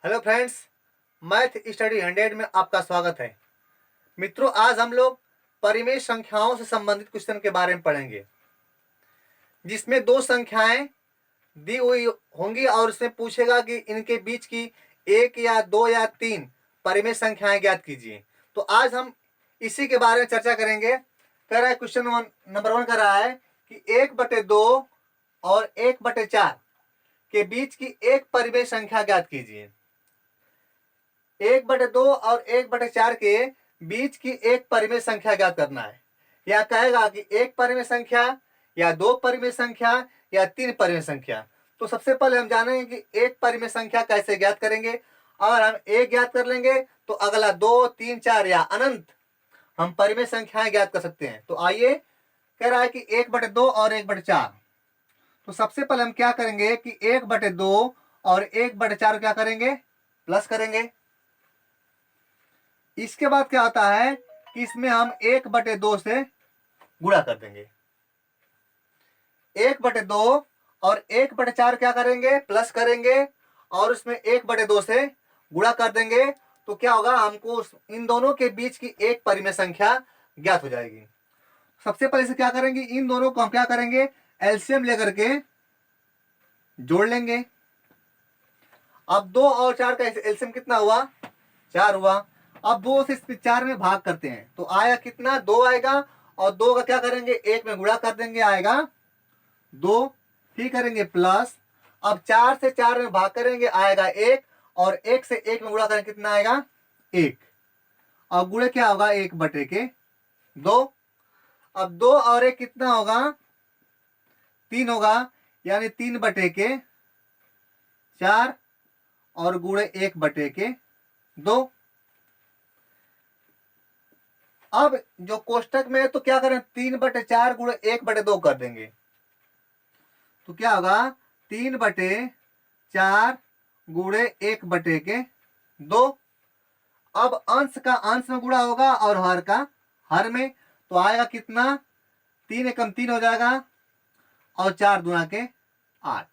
Hello friends, math study 100 में आपका स्वागत है। मित्रों, आज हम लोग परिमेय संख्याओं से संबंधित क्वेश्चन के बारे में पढ़ेंगे, जिसमें दो संख्याएं दी हुई होंगी और उसमें पूछेगा कि इनके बीच की एक या दो या तीन परिमेय संख्याएं ज्ञात कीजिए। तो आज हम इसी के बारे में चर्चा करेंगे। कह रहा है क्वेश्चन नंबर 1 कर रहा है कि 1/2 और 1/4 के बीच की एक परिमेय संख्या ज्ञात कीजिए। 1/2 और 1/4 के बीच की एक परिमेय संख्या ज्ञात करना है। या कहेगा कि एक परिमेय संख्या या दो परिमेय संख्या या तीन परिमेय संख्या। तो सबसे पहले हम जानेंगे कि एक परिमेय संख्या कैसे ज्ञात करेंगे। अगर हम एक ज्ञात कर लेंगे तो अगला 2, 3, 4 या अनंत हम परिमेय संख्याएं ज्ञात कर सकते हैं। तो आइए, कह रहा है कि 1/2 और 1/4। तो सबसे पहले हम क्या करेंगे कि 1/2 और 1/4 क्या करेंगे, प्लस करेंगे। इसके बाद क्या होता है कि इसमें हम 1/2 से गुणा कर देंगे। 1/2 और 1/4 क्या करेंगे, प्लस करेंगे और उसमें 1/2 से गुणा कर देंगे। तो क्या होगा, हमको इन दोनों के बीच की एक परिमेय संख्या ज्ञात हो जाएगी। सबसे पहले से क्या करेंगे, इन दोनों को हम क्या करेंगे, एलसीएम लेकर के जोड़ लेंगे। अब 2 और 4 का एलसीएम कितना हुआ, 4 हुआ। अब 2 से 4 में भाग करते हैं तो आया कितना, 2 आएगा। और 2 का क्या करेंगे, 1 में गुणा कर देंगे, आएगा 2। फिर करेंगे प्लस। अब 4 से 4 में भाग करेंगे, आएगा 1। और 1 से 1 में गुणा करेंगे, कितना आएगा, 1। अब गुणे क्या होगा, 1/2। अब 2 और 1 कितना होगा, 3 होगा। यानी 3/4 और गुणे 1/2। अब जो कोष्टक में है तो क्या करें, 3/4 गुणे 1/2 कर देंगे। तो क्या होगा, 3/4 गुणे 1/2। अब अंश का अंश में गुणा होगा और हर का हर में। तो आएगा कितना, 3 एकम 3 हो जाएगा और 4 दूना के 8।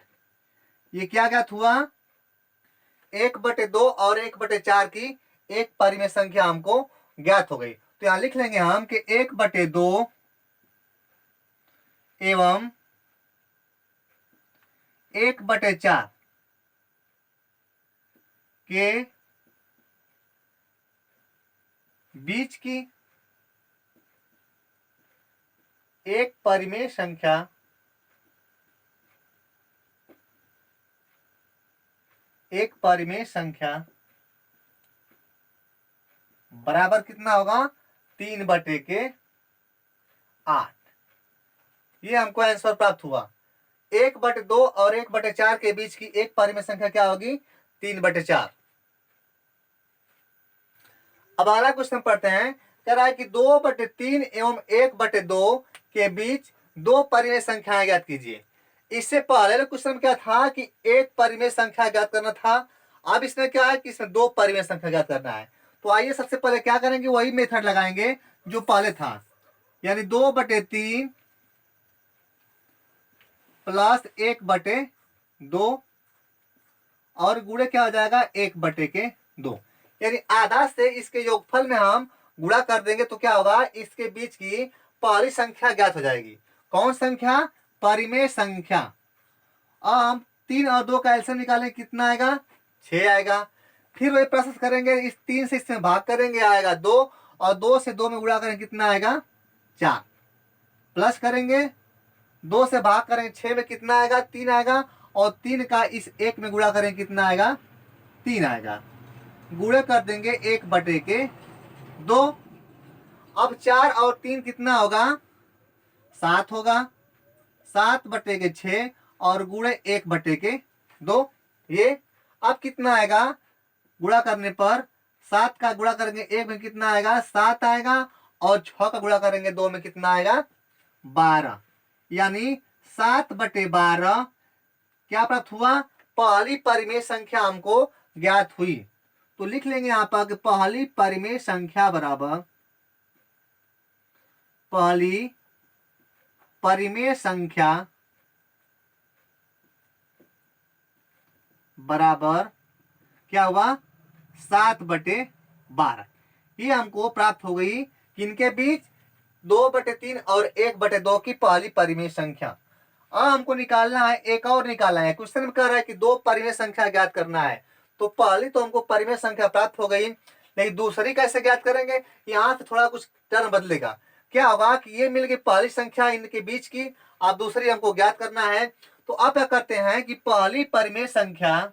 ये क्या ज्ञात हुआ, 1/2 और 1/4 की एक परिमेय संख्या हमको ज्ञात हो गई। तो यहां लिख लेंगे हम कि 1/2 एवं 1/4 के बीच की एक परिमेय संख्या बराबर कितना होगा, 3/8। ये हमको आंसर प्राप्त हुआ। 1/2 और 1/4 के बीच की एक परिमेय संख्या क्या होगी, 3/4। अब अगला क्वेश्चन पढ़ते हैं। कह रहा है कि 2/3 एवं 1/2 के बीच दो परिमेय संख्याएं ज्ञात कीजिए। इससे पहले क्वेश्चन क्या था कि एक परिमेय संख्या ज्ञात करना था। अब इसमें क्या है कि इसमें दो परिमेय संख्या ज्ञात करना है। तो आइए सबसे पहले क्या करेंगे, वही मेथड लगाएंगे जो पहले था। यानी 2/3 प्लस 1/2 और गुणे क्या हो जाएगा, 1/2। यानी आधा से इसके योगफल में हम गुणा कर देंगे तो क्या होगा, इसके बीच की पहली संख्या ज्ञात हो जाएगी। कौन संख्या, परिमेय संख्या। अब हम 3 और 2 का एलसीएम निकालें, कितना आएगा, 6 आएगा। फिर वही प्रोसेस करेंगे, इस 3 से इसमें भाग करेंगे, आएगा 2। और 2 से 2 में गुणा करेंगे, कितना आएगा, 4। प्लस करेंगे, 2 से भाग करेंगे, 6 में कितना आएगा, 3 आएगा। और 3 का इस 1 में गुणा करेंगे, कितना आएगा, 3 आएगा। गुणे कर देंगे 1/2। अब 4 और 3 कितना होगा, 7 होगा। 7/6 और गुणे 1/2। ये अब कितना आएगा, गुणा करने पर 7 का गुणा करेंगे 1 में, कितना आएगा, 7 आएगा। और 6 का गुणा करेंगे 2 में, कितना आएगा, 12। यानी 7/12 क्या प्राप्त हुआ, पहली परिमेय संख्या हमको ज्ञात हुई। तो लिख लेंगे यहां पर पहली परिमेय संख्या बराबर, पहली परिमेय संख्या बराबर क्या हुआ 7/12। ये हमको प्राप्त हो गई किनके बीच 2/3 और 1/2 की पहली परिमेय संख्या। अब हमको निकालना है, एक और निकालना है। क्वेश्चन में कह रहा है कि दो परिमेय संख्या ज्ञात करना है। तो पहली तो हमको परिमेय संख्या प्राप्त हो गई, लेकिन दूसरी कैसे ज्ञात करेंगे? यहाँ से थोड़ा कुछ टर्म बदलेगा। क्या होगा कि ये मिल गई पहली संख्या इनके बीच की, अब दूसरी हमको ज्ञात करना है। तो अब क्या करते हैं कि पहली परिमेय संख्या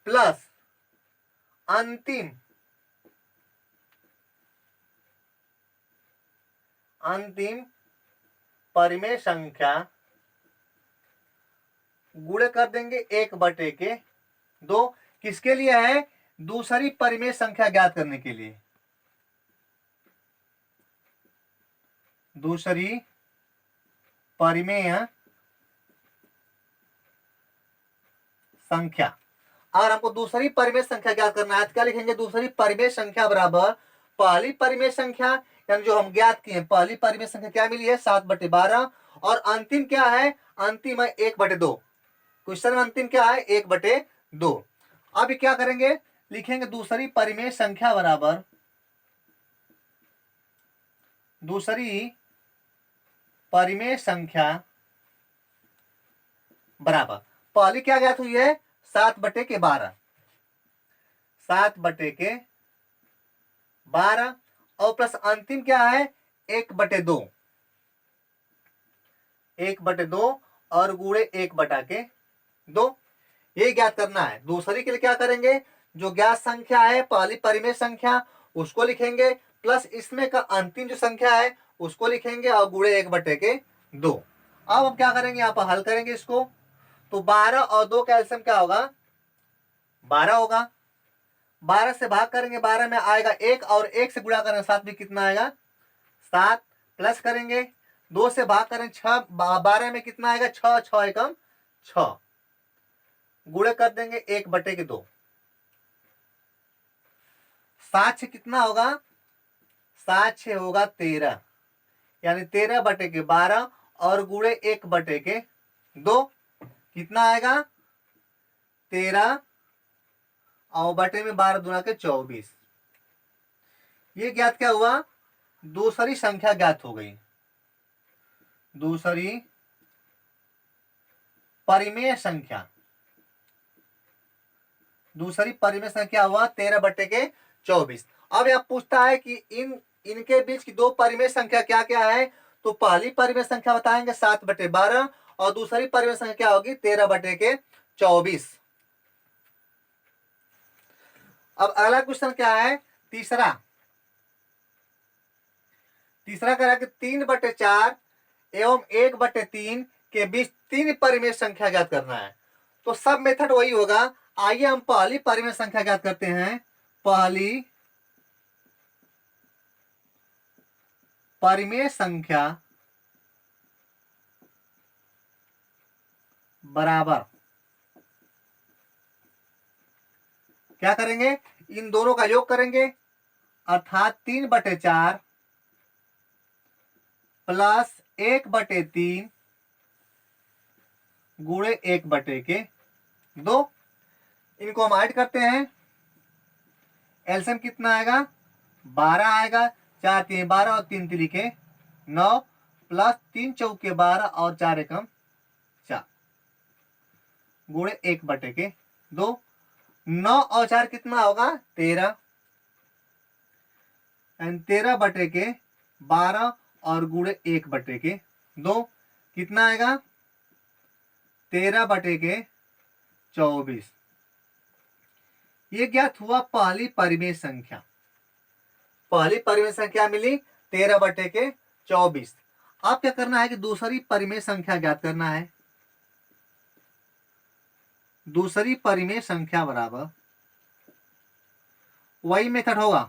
प्लस अंतिम परिमेय संख्या गुणे कर देंगे 1/2। किसके लिए है? दूसरी परिमेय संख्या ज्ञात करने के लिए। दूसरी परिमेय संख्या। और हमको दूसरी परिमेय संख्या ज्ञात करना है, तो क्या लिखेंगे? दूसरी परिमेय संख्या बराबर पहली परिमेय संख्या, यानी जो हम ज्ञात किए पहली परिमेय संख्या क्या मिली है 7/12, और अंतिम क्या है? अंतिम है 1/2। क्वेश्चन में अंतिम क्या है? 1/2। अब क्या करेंगे? लिखेंगे दूसरी परिमेय संख्या बराबर पहली क्या ज्ञात हुई है? 7/12। 7/12 और प्लस अंतिम क्या है? 1/2। 1/2 और गुणे 1/2 ये ज्ञात करना है। दूसरी के लिए क्या करेंगे? जो ज्ञात संख्या है पहली परिमेय संख्या उसको लिखेंगे, प्लस इसमें का अंतिम जो संख्या है उसको लिखेंगे और गुणे 1/2। अब हम क्या करेंगे? यहाँ पर हल करेंगे इसको। तो 12 और 2 का एलसीएम क्या होगा? 12 होगा। 12 से भाग करेंगे 12 में आएगा 1, और 1 से गुणा करेंगे 7 में कितना आएगा? 7। प्लस करेंगे 2 से भाग करें 6, 12 में कितना आएगा? 6, 6 एकम 6। गुणे कर देंगे 1/2। 7 से कितना होगा? 7 से होगा 13, यानी 13/12 और गुणे 1/2 कितना आएगा? 13 और बटे में 12 दूना के 24। ये ज्ञात क्या हुआ? दूसरी संख्या ज्ञात हो गई। दूसरी परिमेय संख्या हुआ 13/24। अब यह पूछता है कि इनके बीच की दो परिमेय संख्या क्या क्या है? तो पहली परिमेय संख्या बताएंगे 7/12 और दूसरी परिमेय संख्या क्या होगी? 13/24। अब अगला क्वेश्चन क्या है? तीसरा कह रहा है कि 3/4 एवं 1/3 के बीच तीन परिमेय संख्या ज्ञात करना है। तो सब मेथड वही होगा। आइए हम पहली परिमेय संख्या ज्ञात करते हैं। पहली परिमेय संख्या बराबर क्या करेंगे? इन दोनों का योग करेंगे, अर्थात 3/4 प्लस 1/3 गुणे 1/2। इनको हम ऐड करते हैं। एलसीएम कितना आएगा? 12 आएगा। 4 3 12 और 3 3 9 प्लस 3 चौके 12 और 4 एकम 4 गुणे 1/2। 9 और 4 कितना होगा? 13, 13/12 और गुणे 1/2 कितना आएगा? 13/24। ये ज्ञात हुआ पहली परिमेय संख्या। पहली परिमेय संख्या मिली 13/24। अब क्या करना है कि दूसरी परिमेय संख्या ज्ञात करना है। दूसरी परिमेय संख्या बराबर वही मेथड होगा।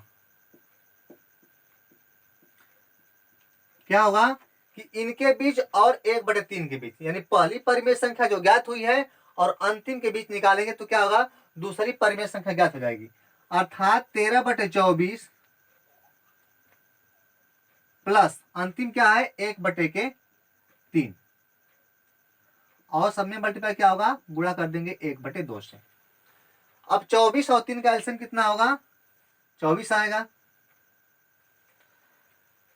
क्या होगा कि इनके बीच और 1/3 के बीच, यानी पहली परिमेय संख्या जो ज्ञात हुई है और अंतिम के बीच निकालेंगे तो क्या होगा? दूसरी परिमेय संख्या ज्ञात हो जाएगी। अर्थात 13/24 प्लस अंतिम क्या है 1/3, और सब में मल्टीप्लाई क्या होगा, गुणा कर देंगे 1/2 से। अब 24 और 3 का एलसीएम कितना होगा, 24 आएगा।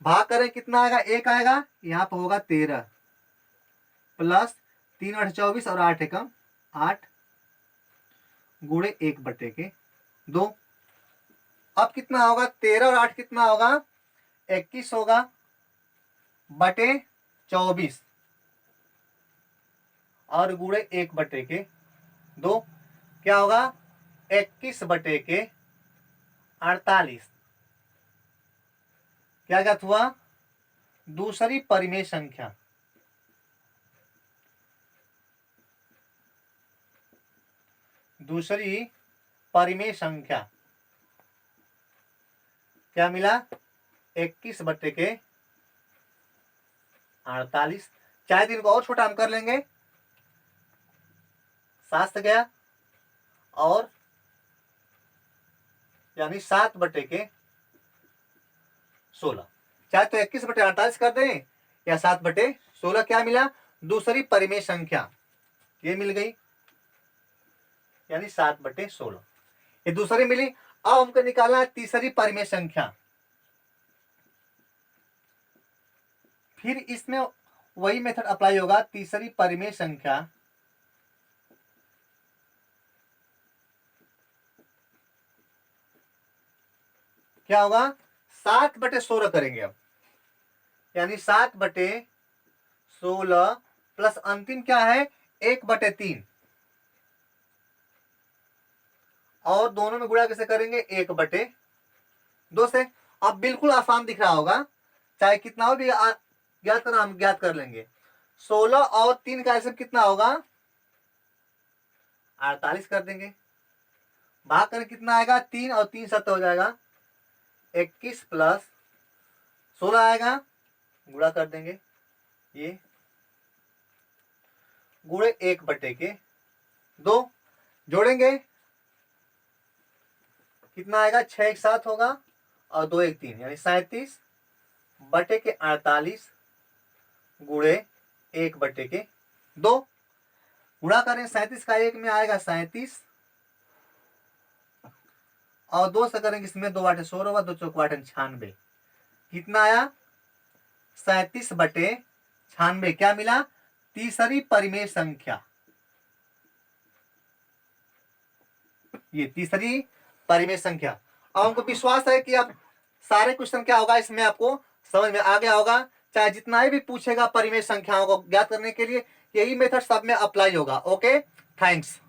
भाग करें कितना आएगा, 1 आएगा, यहाँ पर होगा 13 प्लस 3/24 और 8 एकम 8 गुणे 1/2। अब कितना होगा, 13 और 8 कितना होगा, 21 होगा बटे 24 और गुणे 1/2 क्या होगा, 21/48। क्या ज्ञात हुआ, दूसरी परिमेय संख्या। दूसरी परिमेय संख्या क्या मिला, 21/48। चाहे दिन को और छोटा हम कर लेंगे, 7 से गया और यानी 7/16। चाहे तो 21/48 कर दें या 7/16। क्या मिला, दूसरी परिमेय संख्या ये मिल गई, यानी 7/16 ये दूसरी मिली। अब हमको निकालना है तीसरी परिमेय संख्या। फिर इसमें वही मेथड अप्लाई होगा, तीसरी परिमेय संख्या क्या होगा, 7/16 करेंगे अब, यानी 7/16 प्लस अंतिम क्या है 1/3, और दोनों में गुणा कैसे करेंगे 1/2 से। अब बिल्कुल आसान दिख रहा होगा, चाहे कितना हो भी ज्ञात करना हम ज्ञात कर लेंगे। 16 और 3 का एलसीएम कितना होगा, 48 कर देंगे। भाग करें कितना आएगा, 3 और 3 7 हो जाएगा, 21 प्लस 16 आएगा, गुणा कर देंगे, ये गुणे 1/2 जोड़ेंगे कितना आएगा, 6 1 7 होगा और 2 1 3, यानी 37/48 गुणे 1/2। गुणा करें 37 का 1 में आएगा 37 और 2 से करेंगे इसमें 2/16 होगा, 2 चौक 96। कितना आया, 37/96। क्या मिला, तीसरी परिमेय संख्या। ये तीसरी परिमेय संख्या। अब हमको विश्वास है कि अब सारे क्वेश्चन क्या होगा इसमें आपको समझ में आ गया होगा। चाहे जितना भी पूछेगा परिमेय संख्याओं को ज्ञात करने के लिए, यही मेथड सब में अप्लाई होगा। Okay, thanks.